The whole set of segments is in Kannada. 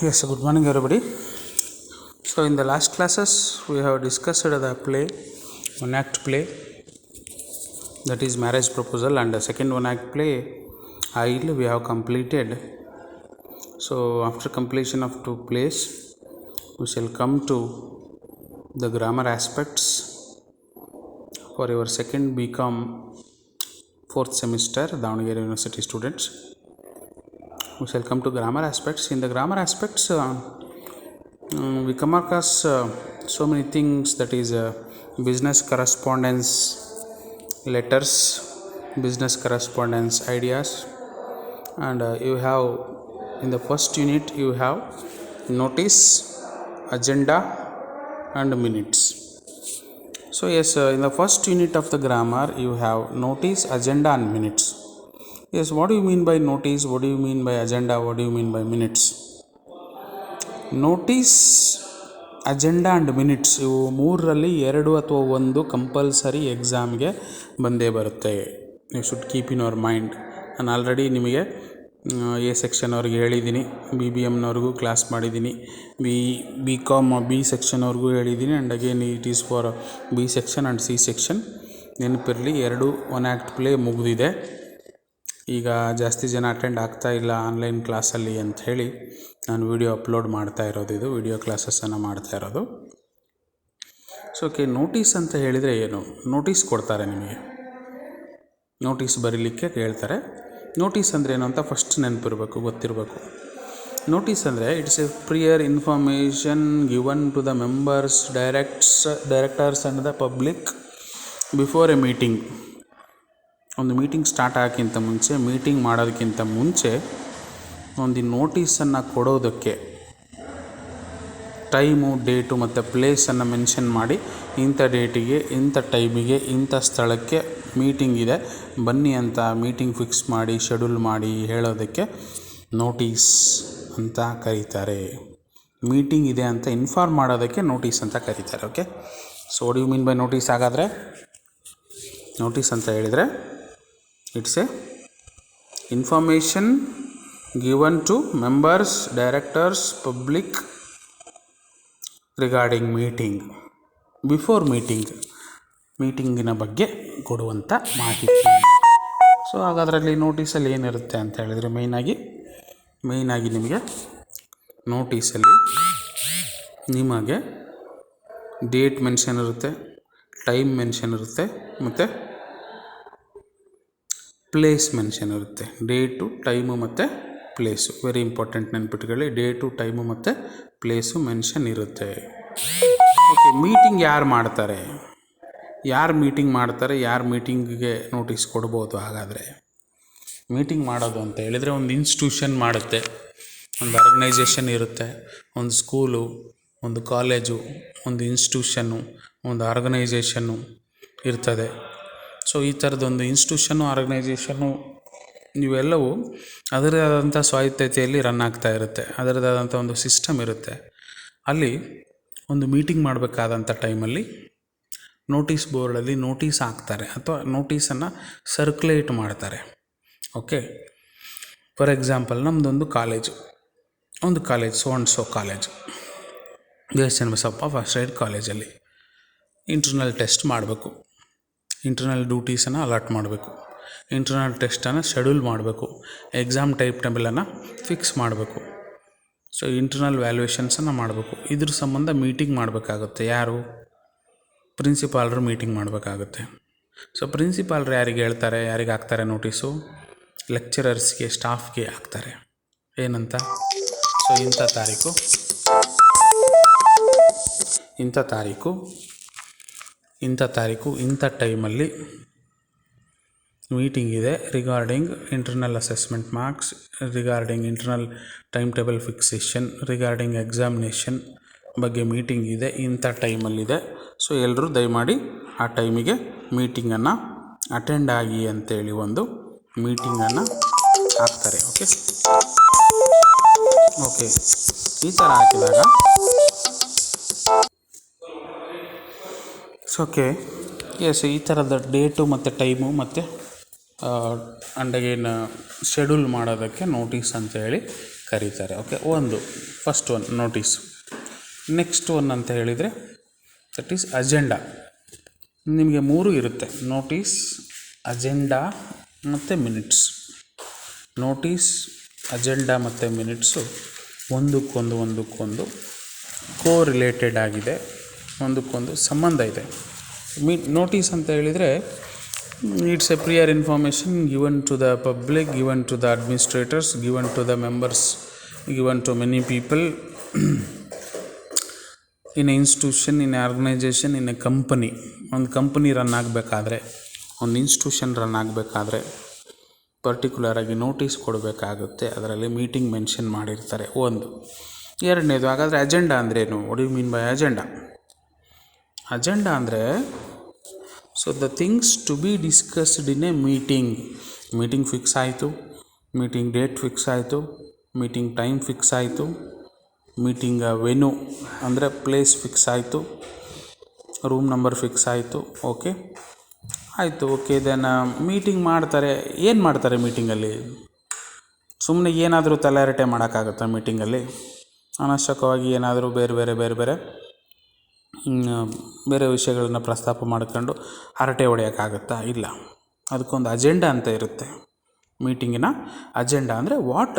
Yes, good morning everybody. So in the last classes we have discussed the play, one act play, that is marriage proposal, and the second one act play, Aisle, we have completed. So after completion of two plays, we shall come to the grammar aspects for your second BCom fourth semester Davangere University students. We shall come to grammar aspects. In the grammar aspects, we come across so many things, that is business correspondence letters, business correspondence ideas, and you have in the first unit you have notice, agenda and minutes. So yes, in the first unit of the grammar you have notice, agenda and minutes. Yes, what do you mean by notice? What do you mean by agenda? What do you mean by minutes? Notice, agenda and minutes, ಇವು ಮೂರರಲ್ಲಿ 2 ಅಥವಾ 1 ಕಂಪಲ್ಸರಿ ಎಕ್ಸಾಮ್ಗೆ ಬಂದೇ ಬರುತ್ತೆ. You should keep in your mind. ನಾನು ಆಲ್ರೆಡಿ ನಿಮಗೆ ಎ ಸೆಕ್ಷನ್ ಅವ್ರಿಗೆ ಹೇಳಿದ್ದೀನಿ, BBMನವ್ರಿಗೂ ಕ್ಲಾಸ್ ಮಾಡಿದ್ದೀನಿ, BCom ಬಿ ಸೆಕ್ಷನ್ ಅವ್ರಿಗೂ ಹೇಳಿದ್ದೀನಿ, and again it is for B section and C section. ನೆನಪಿರಲಿ, 2 ಒನ್ ಆ್ಯಕ್ಟ್ ಪ್ಲೇ ಮುಗಿದಿದೆ. ಈಗ ಜಾಸ್ತಿ ಜನ ಅಟೆಂಡ್ ಆಗ್ತಾ ಇಲ್ಲ ಆನ್ಲೈನ್ ಕ್ಲಾಸಲ್ಲಿ ಅಂಥೇಳಿ ನಾನು ವಿಡಿಯೋ ಅಪ್ಲೋಡ್ ಮಾಡ್ತಾ ಇರೋದು, ಇದು ವಿಡಿಯೋ ಕ್ಲಾಸಸ್ಸನ್ನು ಮಾಡ್ತಾ ಇರೋದು. ಸೊ ಓಕೆ, ನೋಟಿಸ್ ಅಂತ ಹೇಳಿದರೆ ಏನು? ನೋಟಿಸ್ ಕೊಡ್ತಾರೆ ನಿಮಗೆ, ನೋಟಿಸ್ ಬರೀಲಿಕ್ಕೆ ಕೇಳ್ತಾರೆ. ನೋಟಿಸ್ ಅಂದರೆ ಏನು ಅಂತ ಫಸ್ಟ್ ನೆನಪಿರಬೇಕು, ಗೊತ್ತಿರಬೇಕು. ನೋಟಿಸ್ ಅಂದರೆ it's a prior information given to the members, directors and the public before a meeting. ಒಂದು ಮೀಟಿಂಗ್ ಸ್ಟಾರ್ಟ್ ಆಗೋಕ್ಕಿಂತ ಮುಂಚೆ, ಮೀಟಿಂಗ್ ಮಾಡೋದಕ್ಕಿಂತ ಮುಂಚೆ ಒಂದು ನೋಟಿಸನ್ನು ಕೊಡೋದಕ್ಕೆ ಟೈಮು, ಡೇಟು ಮತ್ತು ಪ್ಲೇಸನ್ನು ಮೆನ್ಷನ್ ಮಾಡಿ, ಇಂಥ ಡೇಟಿಗೆ, ಇಂಥ ಟೈಮಿಗೆ, ಇಂಥ ಸ್ಥಳಕ್ಕೆ ಮೀಟಿಂಗ್ ಇದೆ ಬನ್ನಿ ಅಂತ ಮೀಟಿಂಗ್ ಫಿಕ್ಸ್ ಮಾಡಿ, ಶೆಡ್ಯೂಲ್ ಮಾಡಿ ಹೇಳೋದಕ್ಕೆ ನೋಟಿಸ್ ಅಂತ ಕರೀತಾರೆ. ಮೀಟಿಂಗ್ ಇದೆ ಅಂತ ಇನ್ಫಾರ್ಮ್ ಮಾಡೋದಕ್ಕೆ ನೋಟಿಸ್ ಅಂತ ಕರೀತಾರೆ. Okay, so what you mean by notice? ಹಾಗಾದರೆ ನೋಟಿಸ್ ಅಂತ ಹೇಳಿದರೆ it's a information given to members, directors, public regarding meeting, before meeting, ಮೀಟಿಂಗಿನ ಬಗ್ಗೆ ಕೊಡುವಂಥ ಮಾಹಿತಿ. ಸೊ ಹಾಗಾದ್ರಲ್ಲಿ ನೋಟಿಸಲ್ಲಿ ಏನಿರುತ್ತೆ ಅಂತ ಹೇಳಿದರೆ, ಮೇಯ್ನಾಗಿ ನಿಮಗೆ ನೋಟಿಸಲ್ಲಿ ನಿಮಗೆ ಡೇಟ್ ಮೆನ್ಷನ್ ಇರುತ್ತೆ, ಟೈಮ್ ಮೆನ್ಷನ್ ಇರುತ್ತೆ, ಮತ್ತು ಪ್ಲೇಸ್ ಮೆನ್ಷನ್ ಇರುತ್ತೆ. ಡೇಟು, ಟೈಮು ಮತ್ತು ಪ್ಲೇಸು ವೆರಿ ಇಂಪಾರ್ಟೆಂಟ್, ನೆನ್ಪಿಟ್ಕೊಳ್ಳಿ. ಡೇಟು, ಟೈಮು ಮತ್ತು ಪ್ಲೇಸು ಮೆನ್ಷನ್ ಇರುತ್ತೆ. ಓಕೆ, ಮೀಟಿಂಗ್ ಯಾರು ಮಾಡ್ತಾರೆ, ಯಾರು ಮೀಟಿಂಗಿಗೆ ನೋಟಿಸ್ ಕೊಡ್ಬೋದು? ಹಾಗಾದರೆ ಮೀಟಿಂಗ್ ಮಾಡೋದು ಅಂತ ಹೇಳಿದರೆ ಒಂದು ಇನ್ಸ್ಟಿಟ್ಯೂಷನ್ ಮಾಡುತ್ತೆ, ಒಂದು ಆರ್ಗನೈಜೇಷನ್ ಇರುತ್ತೆ, ಒಂದು ಸ್ಕೂಲು, ಒಂದು ಕಾಲೇಜು, ಒಂದು ಇನ್ಸ್ಟಿಟ್ಯೂಷನ್ನು, ಒಂದು ಆರ್ಗನೈಜೇಷನ್ನು ಇರ್ತದೆ. ಸೊ ಈ ಥರದೊಂದು ಇನ್ಸ್ಟಿಟ್ಯೂಷನ್ನು, ಆರ್ಗನೈಜೇಷನ್ನು ಇವೆಲ್ಲವೂ ಅದರದೇ ಆದಂಥ ಸ್ವಾಯತ್ತತೆಯಲ್ಲಿ ರನ್ ಆಗ್ತಾ ಇರುತ್ತೆ, ಅದರದೇ ಆದಂಥ ಒಂದು ಸಿಸ್ಟಮ್ ಇರುತ್ತೆ. ಅಲ್ಲಿ ಒಂದು ಮೀಟಿಂಗ್ ಮಾಡಬೇಕಾದಂಥ ಟೈಮಲ್ಲಿ ನೋಟಿಸ್ ಬೋರ್ಡಲ್ಲಿ ನೋಟಿಸ್ ಹಾಕ್ತಾರೆ, ಅಥವಾ ನೋಟಿಸನ್ನು ಸರ್ಕ್ಯುಲೇಟ್ ಮಾಡ್ತಾರೆ. ಓಕೆ, ಫಾರ್ ಎಕ್ಸಾಂಪಲ್ ನಮ್ಮದೊಂದು college, so college, S Channabasappa first aid ಕಾಲೇಜಲ್ಲಿ ಇಂಟರ್ನಲ್ ಟೆಸ್ಟ್ ಮಾಡಬೇಕು, ಇಂಟರ್ನಲ್ ಡ್ಯೂಟೀಸನ್ನು ಅಲಾಟ್ ಮಾಡಬೇಕು, ಇಂಟರ್ನಲ್ ಟೆಸ್ಟನ್ನು ಶೆಡ್ಯೂಲ್ ಮಾಡಬೇಕು, ಎಕ್ಸಾಮ್ ಟೈಮ್ಟೇಬಲನ್ನು ಫಿಕ್ಸ್ ಮಾಡಬೇಕು, ಸೊ ಇಂಟರ್ನಲ್ ವ್ಯಾಲ್ಯೂಯೇಷನ್ಸನ್ನು ಮಾಡಬೇಕು. ಇದ್ರ ಸಂಬಂಧ ಮೀಟಿಂಗ್ ಮಾಡಬೇಕಾಗುತ್ತೆ. ಯಾರು? ಪ್ರಿನ್ಸಿಪಾಲ್ರು ಮೀಟಿಂಗ್ ಮಾಡಬೇಕಾಗುತ್ತೆ. ಸೊ ಪ್ರಿನ್ಸಿಪಾಲ್ರು ಯಾರಿಗೆ ಹೇಳ್ತಾರೆ, ಯಾರಿಗೆ ಹಾಕ್ತಾರೆ ನೋಟಿಸು? ಲೆಕ್ಚರರ್ಸ್ಗೆ, ಸ್ಟಾಫ್ಗೆ ಹಾಕ್ತಾರೆ. ಏನಂತ? ಸೊ ಇಂಥ ತಾರೀಕು ಇಂಥ ಟೈಮಲ್ಲಿ ಮೀಟಿಂಗ್ ಇದೆ, regarding internal assessment marks, regarding internal time table fixation, regarding examination ಬಗ್ಗೆ ಮೀಟಿಂಗ್ ಇದೆ, ಇಂಥ ಟೈಮಲ್ಲಿದೆ. ಸೊ ಎಲ್ಲರೂ ದಯಮಾಡಿ ಆ ಟೈಮಿಗೆ ಮೀಟಿಂಗನ್ನು ಅಟೆಂಡ್ ಆಗಿ ಅಂತೇಳಿ ಒಂದು ಮೀಟಿಂಗನ್ನು ಹಾಕ್ತಾರೆ. ಓಕೆ, ಈ ಥರ ಹಾಕಿದಾಗ ಓಕೆ, ಎಸ್, ಈ ಥರದ ಡೇಟು ಮತ್ತು ಟೈಮು ಮತ್ತು ಅಂಡ್ ಅಗೇನ್ ಶೆಡ್ಯೂಲ್ ಮಾಡೋದಕ್ಕೆ ನೋಟಿಸ್ ಅಂತೇಳಿ ಕರೀತಾರೆ. ಓಕೆ, ಒಂದು first one notice. Next one ಅಂತ ಹೇಳಿದರೆ ದಟ್ ಈಸ್ ಅಜೆಂಡಾ. ನಿಮಗೆ 3 ಇರುತ್ತೆ: ನೋಟಿಸ್, ಅಜೆಂಡಾ ಮತ್ತು ಮಿನಿಟ್ಸ್. ನೋಟಿಸ್, ಅಜೆಂಡಾ ಮತ್ತು ಮಿನಿಟ್ಸು ಒಂದಕ್ಕೊಂದು ಕೋರಿಲೇಟೆಡ್ ಆಗಿದೆ, ಒಂದಕ್ಕೊಂದು ಸಂಬಂಧ ಇದೆ. ನೋಟಿಸ್ ಅಂತ ಹೇಳಿದರೆ it's a prior information given to the public, given to the administrators, given to the members, given to many people in a institution, in a organization, in a company. ಒಂದು ಕಂಪನಿ ರನ್ ಆಗಬೇಕಾದ್ರೆ, ಒಂದು ಇನ್ಸ್ಟಿಟ್ಯೂಷನ್ ರನ್ ಆಗಬೇಕಾದ್ರೆ ಪರ್ಟಿಕ್ಯುಲರಾಗಿ ನೋಟಿಸ್ ಕೊಡಬೇಕಾಗುತ್ತೆ. ಅದರಲ್ಲಿ ಮೀಟಿಂಗ್ ಮೆನ್ಷನ್ ಮಾಡಿರ್ತಾರೆ. ಒಂದು. ಎರಡನೇದು, ಹಾಗಾದರೆ ಅಜೆಂಡಾ ಅಂದ್ರೇನು? What you mean by agenda? Agenda ಅಂದರೆ so the things to be discussed in a meeting. Meeting fix ಆಯಿತು, ಮೀಟಿಂಗ್ ಡೇಟ್ ಫಿಕ್ಸ್ ಆಯಿತು, ಮೀಟಿಂಗ್ ಟೈಮ್ ಫಿಕ್ಸ್ ಆಯಿತು, ಮೀಟಿಂಗ್ ವೆನ್ಯೂ ಅಂದರೆ ಪ್ಲೇಸ್ ಫಿಕ್ಸ್ ಆಯಿತು, ರೂಮ್ ನಂಬರ್ ಫಿಕ್ಸ್ ಆಯಿತು. ಓಕೆ ಆಯಿತು. ಓಕೆ, ದೆನ್ ಮೀಟಿಂಗ್ ಮಾಡ್ತಾರೆ. ಏನು ಮಾಡ್ತಾರೆ ಮೀಟಿಂಗಲ್ಲಿ? ಸುಮ್ಮನೆ ಏನಾದರೂ ತಲೆಹರಟೆ ಮಾಡೋಕ್ಕಾಗುತ್ತಾ ಮೀಟಿಂಗಲ್ಲಿ? ಅನವಶ್ಯಕವಾಗಿ ಏನಾದರೂ ಬೇರೆ ವಿಷಯಗಳನ್ನ ಪ್ರಸ್ತಾಪ ಮಾಡ್ಕೊಂಡು ಹರಟೆ ಹೊಡೆಯೋಕ್ಕಾಗುತ್ತಾ? ಇಲ್ಲ. ಅದಕ್ಕೊಂದು ಅಜೆಂಡಾ ಅಂತ ಇರುತ್ತೆ. ಮೀಟಿಂಗಿನ ಅಜೆಂಡಾ ಅಂದರೆ what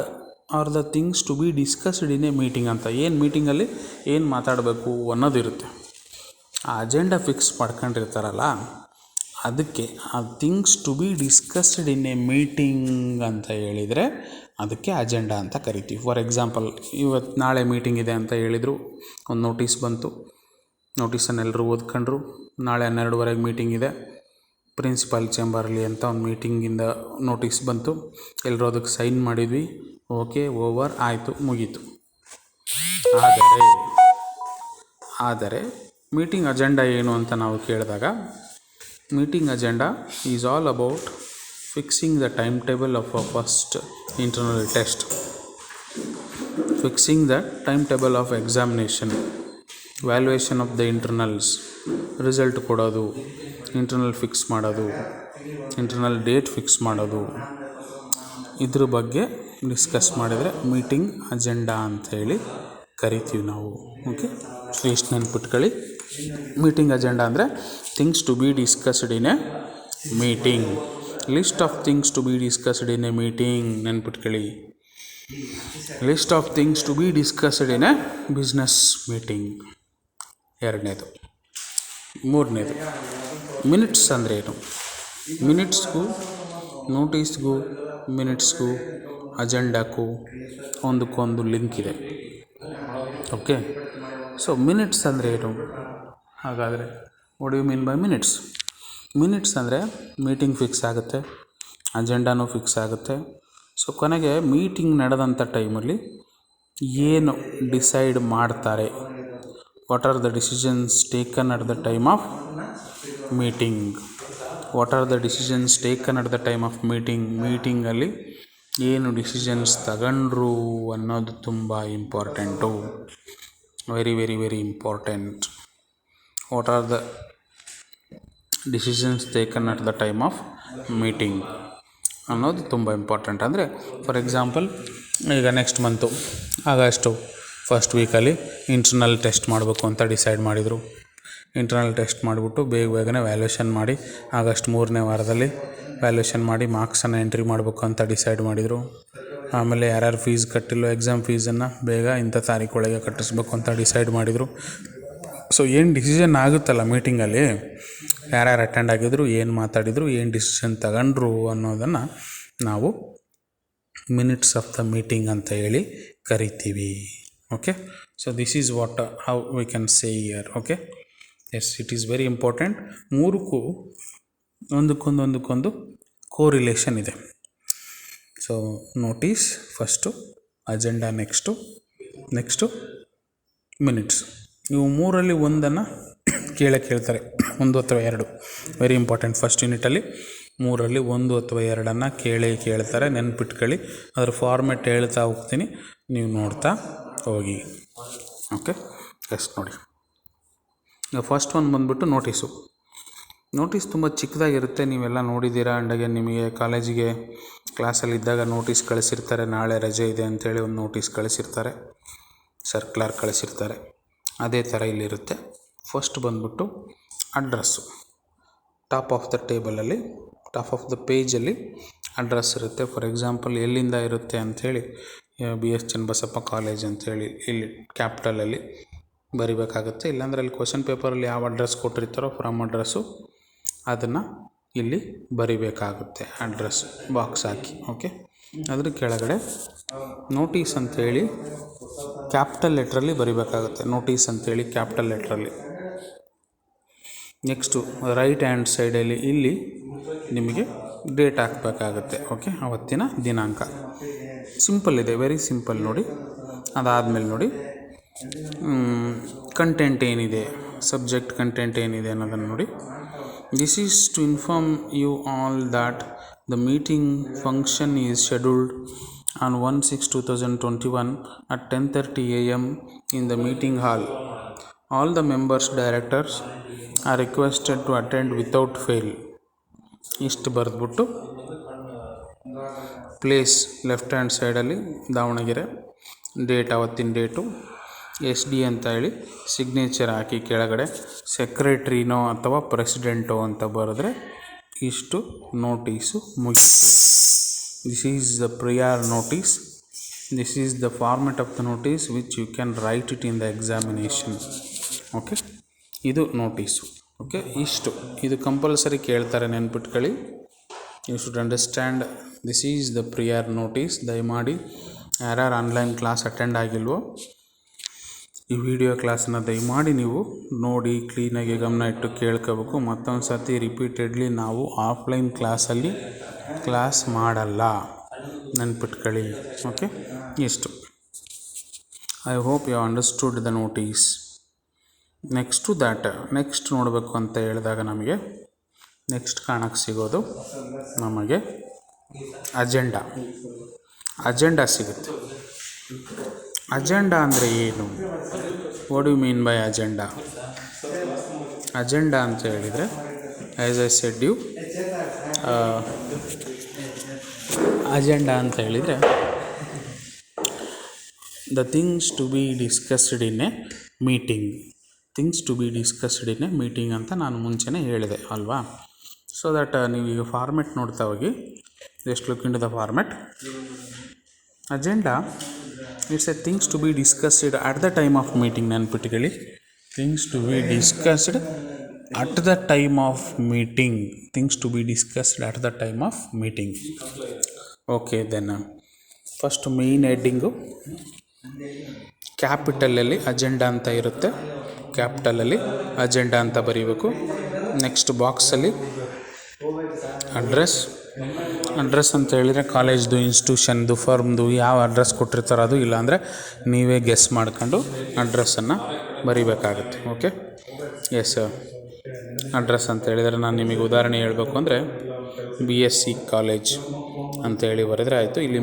are the things to be discussed in a meeting ಅಂತ. ಏನು ಮೀಟಿಂಗಲ್ಲಿ ಏನು ಮಾತಾಡಬೇಕು ಅನ್ನೋದಿರುತ್ತೆ. ಆ ಅಜೆಂಡಾ ಫಿಕ್ಸ್ ಮಾಡ್ಕೊಂಡಿರ್ತಾರಲ್ಲ, ಅದಕ್ಕೆ ಆ things to be discussed in a meeting ಅಂತ ಹೇಳಿದರೆ ಅದಕ್ಕೆ ಅಜೆಂಡಾ ಅಂತ ಕರಿತೀವಿ. ಫಾರ್ ಎಕ್ಸಾಂಪಲ್, ನಾಳೆ ಮೀಟಿಂಗ್ ಇದೆ ಅಂತ ಹೇಳಿದರು, ಒಂದು ನೋಟಿಸ್ ಬಂತು, ನೋಟಿಸನ್ನೆಲ್ಲರೂ ಓದ್ಕೊಂಡ್ರು. ನಾಳೆ 12:30 ಮೀಟಿಂಗ್ ಇದೆ ಪ್ರಿನ್ಸಿಪಾಲ್ ಚೇಂಬರಲ್ಲಿ ಅಂತ ಒಂದು ಮೀಟಿಂಗಿಂದ ನೋಟಿಸ್ ಬಂತು. ಎಲ್ಲರೂ ಅದಕ್ಕೆ ಸೈನ್ ಮಾಡಿದ್ವಿ. ಓಕೆ, ಓವರ್, ಆಯಿತು, ಮುಗೀತು. ಆದರೆ ಮೀಟಿಂಗ್ ಅಜೆಂಡಾ ಏನು ಅಂತ ನಾವು ಕೇಳಿದಾಗ, meeting agenda is all about fixing the time table of a first internal test, fixing the time table of examination, valuation of the internals, result ಕೊಡೋದು, ಇಂಟರ್ನಲ್ ಫಿಕ್ಸ್ ಮಾಡೋದು, ಇಂಟರ್ನಲ್ ಡೇಟ್ ಫಿಕ್ಸ್ ಮಾಡೋದು, ಇದ್ರ ಬಗ್ಗೆ ಡಿಸ್ಕಸ್ ಮಾಡಿದರೆ ಮೀಟಿಂಗ್ ಅಜೆಂಡಾ ಅಂತ ಹೇಳಿ ಕರಿತೀವಿ ನಾವು. ಓಕೆ, ಸೊ ಇಷ್ಟು ನೆನ್ಪಿಟ್ಕೊಳ್ಳಿ. ಮೀಟಿಂಗ್ ಅಜೆಂಡಾ ಅಂದರೆ things to be discussed in a meeting. List of things to be discussed in a meeting ನೆನ್ಪಿಟ್ಕೊಳ್ಳಿ. List of things to be discussed in a business meeting. ಎರಡನೇದು. ಮೂರನೇದು, ಮಿನಿಟ್ಸ್ ಅಂದರೆ ಏನು? ಮಿನಿಟ್ಸ್ಗೂ, ನೋಟಿಸ್ಗೂ, ಮಿನಿಟ್ಸ್ಗೂ, ಅಜೆಂಡಾಕ್ಕೂ ಒಂದಕ್ಕೊಂದು ಲಿಂಕ್ ಇದೆ. ಓಕೆ, ಸೊ ಮಿನಿಟ್ಸ್ ಅಂದರೆ ಏನು? ಹಾಗಾದರೆ what you mean by minutes? Minutes ಅಂದರೆ ಮೀಟಿಂಗ್ ಫಿಕ್ಸ್ ಆಗುತ್ತೆ, ಅಜೆಂಡಾನೂ ಫಿಕ್ಸ್ ಆಗುತ್ತೆ. ಸೊ ಕೊನೆಗೆ ಮೀಟಿಂಗ್ ನಡೆದಂಥ ಟೈಮಲ್ಲಿ ಏನು ಡಿಸೈಡ್ ಮಾಡ್ತಾರೆ, what are the decisions taken at the time of meeting, what are the decisions taken at the time of meeting. ಮೀಟಿಂಗಲ್ಲಿ ಏನು ಡಿಸಿಷನ್ಸ್ ತಗೊಂಡ್ರು ಅನ್ನೋದು ತುಂಬ important. Very very very important. What are the decisions taken at the time of meeting ಅನ್ನೋದು ತುಂಬ ಇಂಪಾರ್ಟೆಂಟ್. ಅಂದರೆ ಫಾರ್ ಎಕ್ಸಾಂಪಲ್, ಈಗ ನೆಕ್ಸ್ಟ್ ಮಂತು ಆಗಸ್ಟು ಫಸ್ಟ್ ವೀಕಲ್ಲಿ ಇಂಟರ್ನಲ್ ಟೆಸ್ಟ್ ಮಾಡಬೇಕು ಅಂತ ಡಿಸೈಡ್ ಮಾಡಿದರು. ಇಂಟರ್ನಲ್ ಟೆಸ್ಟ್ ಮಾಡಿಬಿಟ್ಟು ಬೇಗನೆ ವ್ಯಾಲ್ಯೂಷನ್ ಮಾಡಿ ಆಗಸ್ಟ್ 3ನೇ ವಾರದಲ್ಲಿ ವ್ಯಾಲ್ಯೂಷನ್ ಮಾಡಿ ಮಾರ್ಕ್ಸನ್ನು ಎಂಟ್ರಿ ಮಾಡಬೇಕು ಅಂತ ಡಿಸೈಡ್ ಮಾಡಿದರು. ಆಮೇಲೆ ಯಾರ್ಯಾರು ಫೀಸ್ ಕಟ್ಟಿಲ್ಲೋ ಎಕ್ಸಾಮ್ ಫೀಸನ್ನು ಬೇಗ ಇಂಥ ತಾರೀಕೊಳಗೆ ಕಟ್ಟಿಸ್ಬೇಕು ಅಂತ ಡಿಸೈಡ್ ಮಾಡಿದರು. ಸೊ ಏನು ಡಿಸಿಷನ್ ಆಗುತ್ತಲ್ಲ ಮೀಟಿಂಗಲ್ಲಿ, ಯಾರ್ಯಾರು ಅಟೆಂಡ್ ಆಗಿದ್ರು, ಏನು ಮಾತಾಡಿದರು, ಏನು ಡಿಸಿಷನ್ ತಗೊಂಡ್ರು ಅನ್ನೋದನ್ನು ನಾವು ಮಿನಿಟ್ಸ್ ಆಫ್ ದ ಮೀಟಿಂಗ್ ಅಂತ ಹೇಳಿ ಕರಿತೀವಿ. Okay, so this is what how we can say here. Okay, yes, it is very important. ಮೂರಕ್ಕೂ ಒಂದಕ್ಕೊಂದು ಕೋರಿಲೇಷನ್ ಇದೆ. So notice first, agenda next minutes. ಇವು ಮೂರಲ್ಲಿ ಒಂದನ್ನು ಕೇಳ್ತಾರೆ, 1 ಅಥವಾ 2. Very important. ಫಸ್ಟ್ ಯೂನಿಟಲ್ಲಿ 3ರಲ್ಲಿ 1 ಅಥವಾ 2 ಕೇಳ್ತಾರೆ. ನೆನ್ಪಿಟ್ಕೊಳ್ಳಿ. ಅದರ ಫಾರ್ಮೆಟ್ ಹೇಳ್ತಾ ಹೋಗ್ತೀನಿ, ನೀವು ನೋಡ್ತಾ ಹೋಗಿ. ಓಕೆ, ಎಸ್, ನೋಡಿ. ಈಗ ಫಸ್ಟ್ ಒನ್ ಬಂದುಬಿಟ್ಟು ನೋಟಿಸು. ನೋಟಿಸ್ ತುಂಬ ಚಿಕ್ಕದಾಗಿರುತ್ತೆ, ನೀವೆಲ್ಲ ನೋಡಿದ್ದೀರಾ. ಅಂಡಾಗೆ ನಿಮಗೆ ಕಾಲೇಜಿಗೆ ಕ್ಲಾಸಲ್ಲಿದ್ದಾಗ ನೋಟಿಸ್ ಕಳಿಸಿರ್ತಾರೆ, ನಾಳೆ ರಜೆ ಇದೆ ಅಂಥೇಳಿ ಒಂದು ನೋಟಿಸ್ ಕಳಿಸಿರ್ತಾರೆ, ಸರ್ಕ್ಯುಲರ್ ಕಳಿಸಿರ್ತಾರೆ. ಅದೇ ಥರ ಇಲ್ಲಿರುತ್ತೆ. ಫಸ್ಟ್ ಬಂದ್ಬಿಟ್ಟು ಅಡ್ರೆಸ್ಸು. ಟಾಪ್ ಆಫ್ ದ ಟೇಬಲಲ್ಲಿ, ಟಾಪ್ ಆಫ್ ದ ಪೇಜಲ್ಲಿ ಅಡ್ರೆಸ್ ಇರುತ್ತೆ. ಫಾರ್ ಎಕ್ಸಾಂಪಲ್ ಎಲ್ಲಿಂದ ಇರುತ್ತೆ ಅಂಥೇಳಿ BS ಚನ್ನಬಸಪ್ಪ ಕಾಲೇಜ್ ಅಂಥೇಳಿ ಇಲ್ಲಿ ಕ್ಯಾಪಿಟಲಲ್ಲಿ ಬರಿಬೇಕಾಗುತ್ತೆ. ಇಲ್ಲಾಂದರೆ ಅಲ್ಲಿ ಕ್ವಶನ್ ಪೇಪರಲ್ಲಿ ಯಾವ ಅಡ್ರೆಸ್ ಕೊಟ್ಟಿರ್ತಾರೋ ಫ್ರಮ್ ಅಡ್ರೆಸ್ಸು ಅದನ್ನು ಇಲ್ಲಿ ಬರಿಬೇಕಾಗುತ್ತೆ, ಅಡ್ರೆಸ್ ಬಾಕ್ಸ್ ಹಾಕಿ. ಓಕೆ, ಅದ್ರ ಕೆಳಗಡೆ ನೋಟಿಸ್ ಅಂಥೇಳಿ ಕ್ಯಾಪಿಟಲ್ ಲೆಟ್ರಲ್ಲಿ ಬರಿಬೇಕಾಗುತ್ತೆ. ನೋಟಿಸ್ ಅಂಥೇಳಿ ಕ್ಯಾಪಿಟಲ್ ಲೆಟ್ರಲ್ಲಿ. ನೆಕ್ಸ್ಟು ರೈಟ್ ಹ್ಯಾಂಡ್ ಸೈಡಲ್ಲಿ ಇಲ್ಲಿ ನಿಮಗೆ ಡೇಟ್ ಹಾಕಬೇಕಾಗುತ್ತೆ. ಓಕೆ, ಅವತ್ತಿನ ದಿನಾಂಕ. ಸಿಂಪಲ್ ಇದೆ, ವೆರಿ ಸಿಂಪಲ್ ನೋಡಿ. ಅದಾದಮೇಲೆ ನೋಡಿ ಕಂಟೆಂಟ್ ಏನಿದೆ, ಸಬ್ಜೆಕ್ಟ್ ಕಂಟೆಂಟ್ ಏನಿದೆ ಅನ್ನೋದನ್ನು ನೋಡಿ. This is to inform you all that the meeting function is scheduled on 1/6/2021 at 10:30 AM in the meeting hall. All the members, directors are requested to attend without fail. ಇಷ್ಟು ಬರೆದ್ಬಿಟ್ಟು ಪ್ಲೇಸ್ ಲೆಫ್ಟ್ ಹ್ಯಾಂಡ್ ಸೈಡಲ್ಲಿ ದಾವಣಗೆರೆ, ಡೇಟ್ ಅವತ್ತಿನ ಡೇಟು, SD ಅಂತ ಹೇಳಿ ಸಿಗ್ನೇಚರ್ ಹಾಕಿ ಕೆಳಗಡೆ ಸೆಕ್ರೆಟ್ರಿನೋ ಅಥವಾ ಪ್ರೆಸಿಡೆಂಟೋ ಅಂತ ಬರೆದ್ರೆ ಇಷ್ಟು ನೋಟಿಸು ಮುಗಿತು. This is the prior notice. This is the format of the notice which you can write it in the examination. Okay, ಇದು ನೋಟಿಸು. ಓಕೆ, ಇಷ್ಟು ಇದು ಕಂಪಲ್ಸರಿ ಕೇಳ್ತಾರೆ, ನೆನ್ಪಿಟ್ಕೊಳ್ಳಿ. You should understand this is the prior notice. ದಯಮಾಡಿ ಯಾರ್ಯಾರು ಆನ್ಲೈನ್ ಕ್ಲಾಸ್ ಅಟೆಂಡ್ ಆಗಿಲ್ವೋ ಈ ವಿಡಿಯೋ ಕ್ಲಾಸನ್ನು ದಯಮಾಡಿ ನೀವು ನೋಡಿ ಕ್ಲೀನಾಗಿ ಗಮನ ಇಟ್ಟು ಕೇಳ್ಕೋಬೇಕು. ಮತ್ತೊಂದು ಸರ್ತಿ ರಿಪೀಟೆಡ್ಲಿ ನಾವು ಆಫ್ಲೈನ್ ಕ್ಲಾಸಲ್ಲಿ ಕ್ಲಾಸ್ ಮಾಡಲ್ಲ, ನೆನ್ಪಿಟ್ಕೊಳ್ಳಿ. ಓಕೆ, ಇಷ್ಟು. I hope you understood the notice. Next that next ನೋಡಬೇಕು ಅಂತ ಹೇಳಿದಾಗ ನಮಗೆ ನೆಕ್ಸ್ಟ್ ಕಾಣಕ್ಕೆ ಸಿಗೋದು ನಮಗೆ ಅಜೆಂಡಾ ಸಿಗುತ್ತೆ. ಅಜೆಂಡಾ ಅಂದರೆ ಏನು? What you mean by agenda? Agenda ಅಂತ ಹೇಳಿದರೆ as I said you, agenda ಅಂತ ಹೇಳಿದರೆ the things to be discussed in a meeting. Things to be discussed in a meeting ಅಂತ ನಾನು ಮುಂಚೆನೇ ಹೇಳಿದೆ ಅಲ್ವಾ? ಸೊ ದಟ್ ನೀವೀಗ ಫಾರ್ಮೆಟ್ ನೋಡ್ತಾ ಹೋಗಿ. Just look in to the format. Agenda it's a things to be discussed at the time of meeting. ನೆನ್ಪಿಟ್ಕೊಳ್ಳಿ, things to be discussed at the time of meeting. Things to be discussed at the time of meeting. Okay, then first main heading ಕ್ಯಾಪಿಟಲಲ್ಲಿ ಅಜೆಂಡಾ ಅಂತ ಇರುತ್ತೆ. ಕ್ಯಾಪಿಟಲಲ್ಲಿ ಅಜೆಂಡಾ ಅಂತ ಬರೀಬೇಕು. ನೆಕ್ಸ್ಟ್ ಬಾಕ್ಸಲ್ಲಿ ಅಡ್ರೆಸ್ ಅಂತ ಹೇಳಿದರೆ ಕಾಲೇಜ್ದು, ಇನ್ಸ್ಟಿಟ್ಯೂಷನ್ದು, ಫರ್ಮ್ದು ಯಾವ ಅಡ್ರೆಸ್ ಕೊಟ್ಟಿರ್ತಾರೋ ಅದು, ಇಲ್ಲಾಂದರೆ ನೀವೇ ಗೆಸ್ ಮಾಡ್ಕೊಂಡು ಅಡ್ರೆಸ್ಸನ್ನು ಬರೀಬೇಕಾಗುತ್ತೆ. Okay, yes. ಅಡ್ರೆಸ್ ಅಂತ ಹೇಳಿದರೆ ನಾನು ನಿಮಗೆ ಉದಾಹರಣೆ ಹೇಳಬೇಕು ಅಂದರೆ BSc ಕಾಲೇಜ್ ಅಂತೇಳಿ ಬರೆದರೆ ಆಯಿತು. ಇಲ್ಲಿ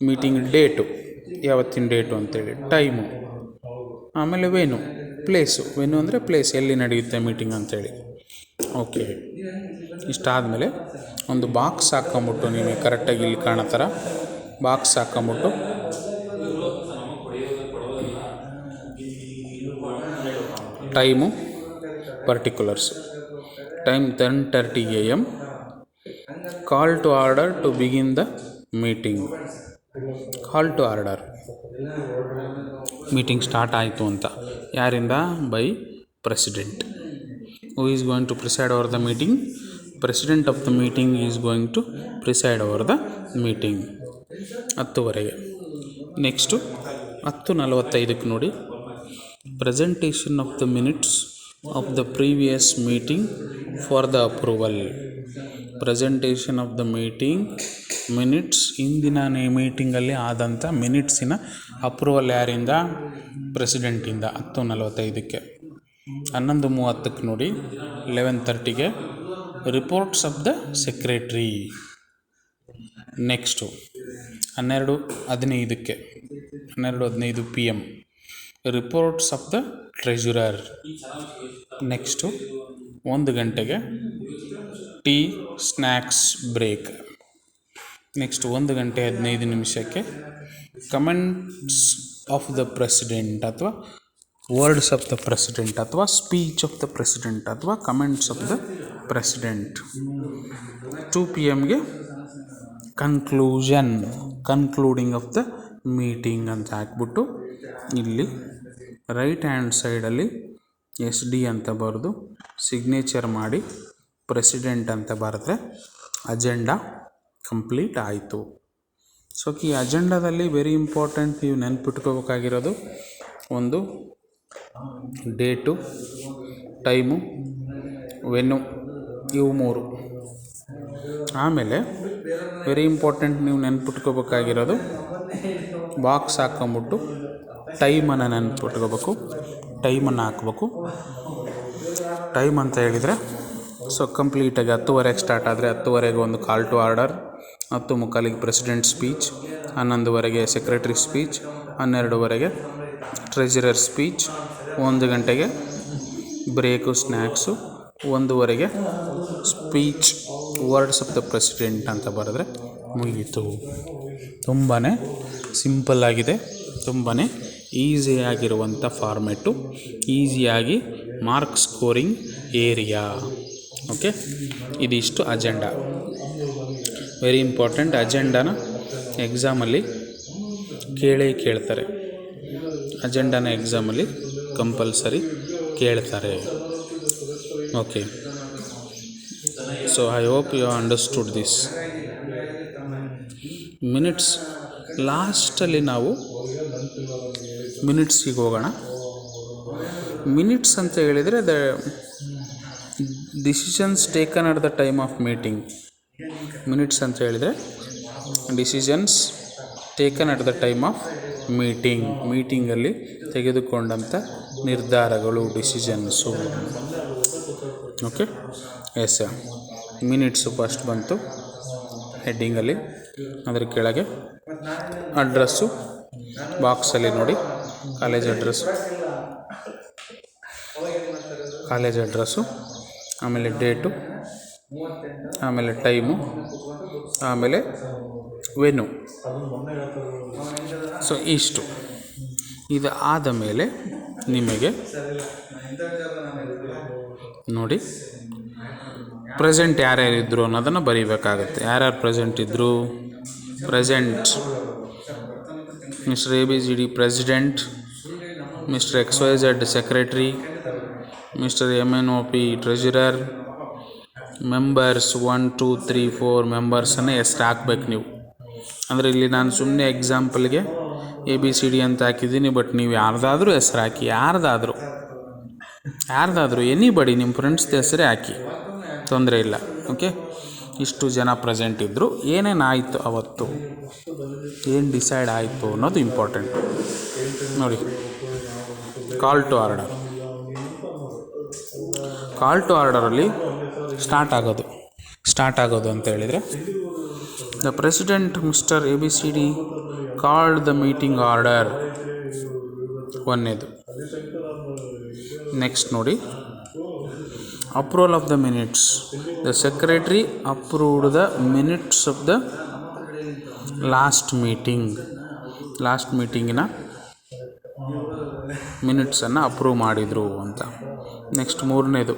ಮೀಟಿಂಗ್ ಡೇಟು, ಯಾವತ್ತಿನ ಡೇಟು ಅಂತೇಳಿ, ಟೈಮು, ಆಮೇಲೆ ವೆನು ಅಂದರೆ ಪ್ಲೇಸ್, ಎಲ್ಲಿ ನಡೆಯುತ್ತೆ ಮೀಟಿಂಗ್ ಅಂತೇಳಿ. ಓಕೆ, ಇಷ್ಟಾದಮೇಲೆ ಒಂದು ಬಾಕ್ಸ್ ಹಾಕ್ಕೊಂಬಿಟ್ಟು, ನಿಮಗೆ ಕರೆಕ್ಟಾಗಿ ಇಲ್ಲಿ ಕಾಣೋ ಥರ ಬಾಕ್ಸ್ ಹಾಕ್ಕೊಂಬಿಟ್ಟು time, particulars, time 10:30 AM, call to order to begin the meeting. Call to order, meeting start ಆಯಿತು ಅಂತ. ಯಾರಿಂದ? By president. Who is going to preside over the meeting? President of the meeting is going to preside over the meeting. 10:00 next 10:45 ನೋಡಿ. Presentation of the minutes of the previous meeting for the approval. Presentation of the minutes, ಹಿಂದಿನ ಮೀಟಿಂಗಲ್ಲಿ ಆದಂಥ ಮಿನಿಟ್ಸಿನ ಅಪ್ರೂವಲ್ ಯಾರಿಂದ? ಪ್ರೆಸಿಡೆಂಟಿಂದ. 10:45. 11:30 ನೋಡಿ. 11:30 reports of the secretary. Next 12:15 12:15 PM reports of the treasurer. Next 1 ಗಂಟೆಗೆ ಟೀ ಸ್ನ್ಯಾಕ್ಸ್ ಬ್ರೇಕ್. ನೆಕ್ಸ್ಟ್ 1 ಗಂಟೆ 15 ನಿಮಿಷಕ್ಕೆ ಕಮೆಂಟ್ಸ್ ಆಫ್ ದ ಪ್ರೆಸಿಡೆಂಟ್ ಅಥವಾ ವರ್ಡ್ಸ್ ಆಫ್ ದ ಪ್ರೆಸಿಡೆಂಟ್ ಅಥವಾ ಸ್ಪೀಚ್ ಆಫ್ ದ ಪ್ರೆಸಿಡೆಂಟ್ ಅಥವಾ comments of the president. 2 PM concluding of the meeting ಅಂತ ಹಾಕ್ಬಿಟ್ಟು ಇಲ್ಲಿ ರೈಟ್ ಹ್ಯಾಂಡ್ ಸೈಡಲ್ಲಿ SD ಅಂತ ಬರೆದು ಸಿಗ್ನೇಚರ್ ಮಾಡಿ ಪ್ರೆಸಿಡೆಂಟ್ ಅಂತ ಬರೆದ್ರೆ ಅಜೆಂಡಾ ಕಂಪ್ಲೀಟ್ ಆಯಿತು. ಸೊ ಈ ಅಜೆಂಡಾದಲ್ಲಿ ವೆರಿ ಇಂಪಾರ್ಟೆಂಟ್ ನೀವು ನೆನ್ಪಿಟ್ಕೋಬೇಕಾಗಿರೋದು ಒಂದು ಡೇಟು, ಟೈಮು, ವೆನ್ಯೂ, ಇವು 3. ಆಮೇಲೆ ವೆರಿ ಇಂಪಾರ್ಟೆಂಟ್ ನೀವು ನೆನ್ಪಿಟ್ಕೋಬೇಕಾಗಿರೋದು ಬಾಕ್ಸ್ ಹಾಕ್ಕೊಂಬಿಟ್ಟು ಟೈಮನ್ನು ನೆನ್ಪಿಟ್ಕೋಬೇಕು. ಟೈಮನ್ನು ಹಾಕ್ಬೇಕು. ಟೈಮ್ ಅಂತ ಹೇಳಿದರೆ ಸೊ ಕಂಪ್ಲೀಟಾಗಿ 10:30 ಸ್ಟಾರ್ಟ್ ಆದರೆ 10:30 ಒಂದು call to order, 10:45 president speech, 11:00 secretary speech, 12:00 treasurer speech, 1 ಗಂಟೆಗೆ break snacks, 1:00 speech words of the president ಅಂತ ಬರೆದ್ರೆ ಮುಗೀತು. ತುಂಬಾ ಸಿಂಪಲ್ಲಾಗಿದೆ, ತುಂಬಾ ಈಸಿಯಾಗಿರುವಂಥ ಫಾರ್ಮೆಟು, ಈಸಿಯಾಗಿ ಮಾರ್ಕ್ ಸ್ಕೋರಿಂಗ್ ಏರಿಯಾ. ಓಕೆ, ಇದಿಷ್ಟು ಅಜೆಂಡಾ. Very important. ಅಜೆಂಡಾನ ಎಕ್ಸಾಮಲ್ಲಿ ಕೇಳ್ತಾರೆ. ಅಜೆಂಡಾನ ಎಕ್ಸಾಮಲ್ಲಿ ಕಂಪಲ್ಸರಿ ಕೇಳ್ತಾರೆ. Okay, so I hope you understood this. Minutes ಲಾಸ್ಟಲ್ಲಿ ನಾವು ಮಿನಿಟ್ಸಿಗೆ ಹೋಗೋಣ. ಮಿನಿಟ್ಸ್ ಅಂತ ಹೇಳಿದರೆ the decisions taken at the time of meeting. Minutes ಅಂತ ಹೇಳಿದರೆ decisions taken at the time of ಮೀಟಿಂಗಲ್ಲಿ ತೆಗೆದುಕೊಂಡಂಥ ನಿರ್ಧಾರಗಳು, decisions. Okay, yes, minutes first ಬಂತು ಹೆಡ್ಡಿಂಗಲ್ಲಿ. ಅದರ ಕೆಳಗೆ ಅಡ್ರೆಸ್ಸು ಬಾಕ್ಸಲ್ಲಿ ನೋಡಿ, ಕಾಲೇಜ್ ಅಡ್ರೆಸ್ಸು, ಆಮೇಲೆ ಡೇಟು, ಆಮೇಲೆ ಟೈಮು, ಆಮೇಲೆ ವೆನ್ಯೂ. ಸೊ ಇಷ್ಟು. ಇದು ಆದ ಮೇಲೆ ನಿಮಗೆ ನೋಡಿ ಪ್ರೆಸೆಂಟ್ ಯಾರ್ಯಾರಿದ್ರು ಅನ್ನೋದನ್ನು ಬರೀಬೇಕಾಗತ್ತೆ. ಯಾರ್ಯಾರು ಪ್ರೆಸೆಂಟ್ ಇದ್ದರು? Present mister ABCD president, mister XYZ secretary, mister MNOP treasurer, members 1 2 3 4 ಮೆಂಬರ್ಸನ್ನು ಹೆಸ್ರು ಹಾಕ್ಬೇಕು ನೀವು. ಅಂದರೆ ಇಲ್ಲಿ ನಾನು ಸುಮ್ಮನೆ ಎಕ್ಸಾಂಪಲ್ಗೆ ABCD ಅಂತ ಹಾಕಿದ್ದೀನಿ, ಬಟ್ ನೀವು ಯಾರ್ದಾದ್ರೂ ಹೆಸ್ರು ಹಾಕಿ, ಯಾರ್ದಾದ್ರೂ ಎನಿಬಡಿ, ನಿಮ್ಮ ಫ್ರೆಂಡ್ಸ್ದ ಹೆಸರೇ ಹಾಕಿ, ತೊಂದರೆ ಇಲ್ಲ. ಓಕೆ, ಇಷ್ಟು ಜನ ಪ್ರೆಸೆಂಟ್ ಇದ್ದರು, ಏನೇನು ಆಯಿತು ಅವತ್ತು, ಏನು ಡಿಸೈಡ್ ಆಯಿತು ಅನ್ನೋದು ಇಂಪಾರ್ಟೆಂಟ್. ನೋಡಿ, ಕಾಲ್ ಟು ಆರ್ಡರಲ್ಲಿ ಸ್ಟಾರ್ಟ್ ಆಗೋದು ಅಂತ ಹೇಳಿದರೆ the president mister ABCD called the meeting order. ಒಂದೇದು. ನೆಕ್ಸ್ಟ್ ನೋಡಿ, approval of the minutes. The secretary approved the minutes of the last ಮೀಟಿಂಗಿನ ಮಿನಿಟ್ಸನ್ನು ಅಪ್ರೂವ್ ಮಾಡಿದರು ಅಂತ. ನೆಕ್ಸ್ಟ್ ಮೂರನೇದು,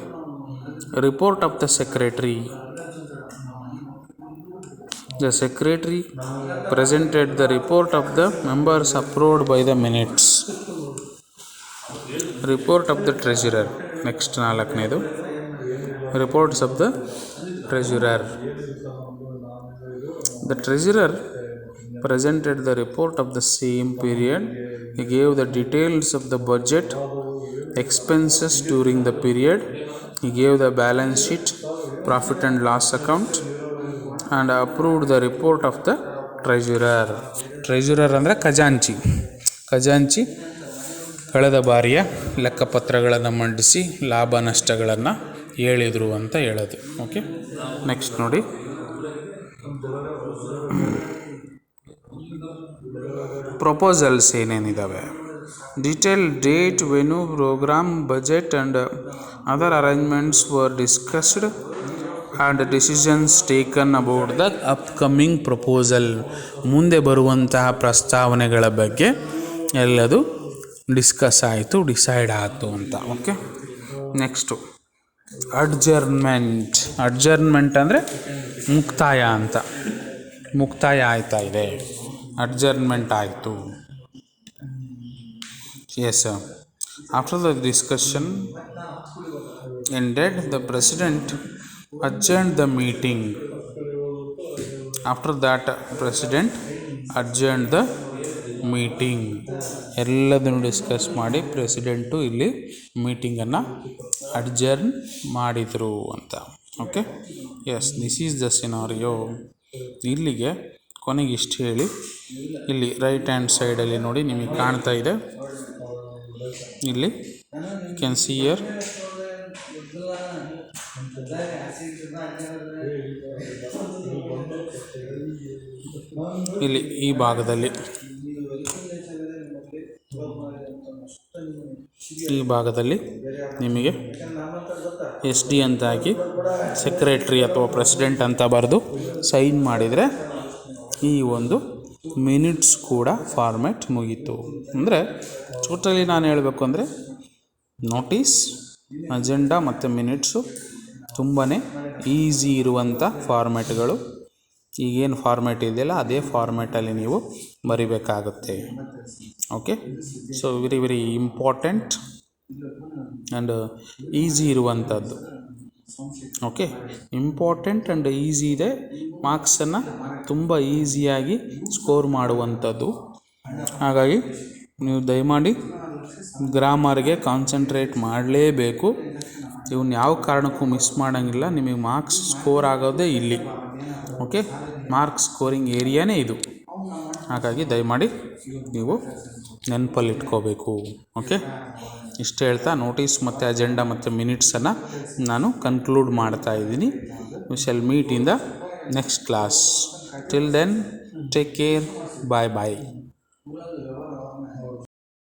report of the secretary. The secretary presented the report of the members approved by the minutes. Report of the treasurer. Next ನಾಲ್ಕನೇದು, reports of the treasurer. The treasurer presented the report of the same period. He gave the details of the budget expenses during the period. He gave the balance sheet, profit and loss account, and approved the report of the treasurer. Treasurer ಅಂದರೆ ಖಜಾಂಚಿ ಕಳೆದ ಬಾರಿಯ ಲೆಕ್ಕಪತ್ರಗಳನ್ನು ಮಂಡಿಸಿ ಲಾಭ ನಷ್ಟಗಳನ್ನು ಹೇಳಿದರು ಅಂತ ಹೇಳೋದು. ಓಕೆ, ನೆಕ್ಸ್ಟ್ ನೋಡಿ, proposals ಏನೇನಿದ್ದಾವೆ. Detailed date, venue, program, budget and other arrangements were discussed and decisions taken about the upcoming proposal. ಮುಂದೆ ಬರುವಂತಹ ಪ್ರಸ್ತಾವನೆಗಳ ಬಗ್ಗೆ ಎಲ್ಲದು ಡಿಸ್ಕಸ್ ಆಯಿತು, ಡಿಸೈಡ್ ಆಯಿತು ಅಂತ. ಓಕೆ, ನೆಕ್ಸ್ಟು ಅಡ್ಜರ್ನ್ಮೆಂಟ್ ಅಂದರೆ ಮುಕ್ತಾಯ ಅಂತ. ಮುಕ್ತಾಯ ಆಯ್ತಾ ಇದೆ, ಅಡ್ಜರ್ನ್ಮೆಂಟ್ ಆಯಿತು. Yes, sir. After the discussion ended, the president adjourned the meeting. After that, president adjourned the meeting. ಎಲ್ಲದನ್ನು ಡಿಸ್ಕಸ್ ಮಾಡಿ ಪ್ರೆಸಿಡೆಂಟು ಇಲ್ಲಿ ಮೀಟಿಂಗನ್ನು ಅಡ್ಜರ್ನ್ ಮಾಡಿದರು ಅಂತ. Okay, yes, this is the scenario. ಇಲ್ಲಿಗೆ ಕೊನೆಗೆ ಇಷ್ಟು ಹೇಳಿ, ಇಲ್ಲಿ ರೈಟ್ ಹ್ಯಾಂಡ್ ಸೈಡಲ್ಲಿ ನೋಡಿ ನಿಮಗೆ ಕಾಣ್ತಾ ಇದೆ, ಇಲ್ಲಿ ಕ್ಯಾನ್ ಸಿ ಹಿಯರ್, ಇಲ್ಲಿ ಈ ಭಾಗದಲ್ಲಿ ನಿಮಗೆ SD ಅಂತ ಹಾಕಿ ಸೆಕ್ರೆಟ್ರಿ ಅಥವಾ ಪ್ರೆಸಿಡೆಂಟ್ ಅಂತ ಬರೆದು ಸೈನ್ ಮಾಡಿದರೆ ಈ ಒಂದು ಮಿನಿಟ್ಸ್ ಕೂಡ ಫಾರ್ಮ್ಯಾಟ್ ಮುಗೀತು. ಅಂದರೆ ಟೋಟಲಿ ನಾನು ಹೇಳಬೇಕು ಅಂದರೆ ನೋಟಿಸ್, ಅಜೆಂಡಾ ಮತ್ತು ಮಿನಿಟ್ಸು ತುಂಬಾ ಈಸಿ ಇರುವಂಥ ಫಾರ್ಮ್ಯಾಟ್ಗಳು. ಈಗೇನು ಫಾರ್ಮ್ಯಾಟ್ ಇದೆಯಲ್ಲ ಅದೇ ಫಾರ್ಮ್ಯಾಟಲ್ಲಿ ನೀವು ಬರಿಬೇಕಾಗುತ್ತೆ. Okay, so very very important and easy ಇರುವಂಥದ್ದು. ಓಕೆ, ಇಂಪಾರ್ಟೆಂಟ್ ಆ್ಯಂಡ್ ಈಸಿ ಇದೆ, ಮಾರ್ಕ್ಸನ್ನು ತುಂಬ ಈಸಿಯಾಗಿ ಸ್ಕೋರ್ ಮಾಡುವಂಥದ್ದು. ಹಾಗಾಗಿ ನೀವು ದಯಮಾಡಿ ಗ್ರಾಮರ್ಗೆ ಕಾನ್ಸಂಟ್ರೇಟ್ ಮಾಡಲೇಬೇಕು. ಇವನ್ನ ಯಾವ ಕಾರಣಕ್ಕೂ ಮಿಸ್ ಮಾಡೋಂಗಿಲ್ಲ. ನಿಮಗೆ ಮಾರ್ಕ್ಸ್ ಸ್ಕೋರ್ ಆಗೋದೇ ಇಲ್ಲಿ. ಓಕೆ, ಮಾರ್ಕ್ಸ್ ಸ್ಕೋರಿಂಗ್ ಏರಿಯಾನೇ ಇದು. ಹಾಗಾಗಿ ದಯಮಾಡಿ ನೀವು ನೆನಪಲ್ಲಿ ಇಟ್ಕೋಬೇಕು. ಓಕೆ, ಇಷ್ಟು ಹೇಳ್ತಾ ನೋಟಿಸ್ ಮತ್ತು ಅಜೆಂಡಾ ಮತ್ತು ಮಿನಿಟ್ಸನ್ನು ನಾನು ಕನ್ಕ್ಲೂಡ್ ಮಾಡ್ತಾ ಇದ್ದೀನಿ. We shall meet in the next class. Till then, take care, bye bye.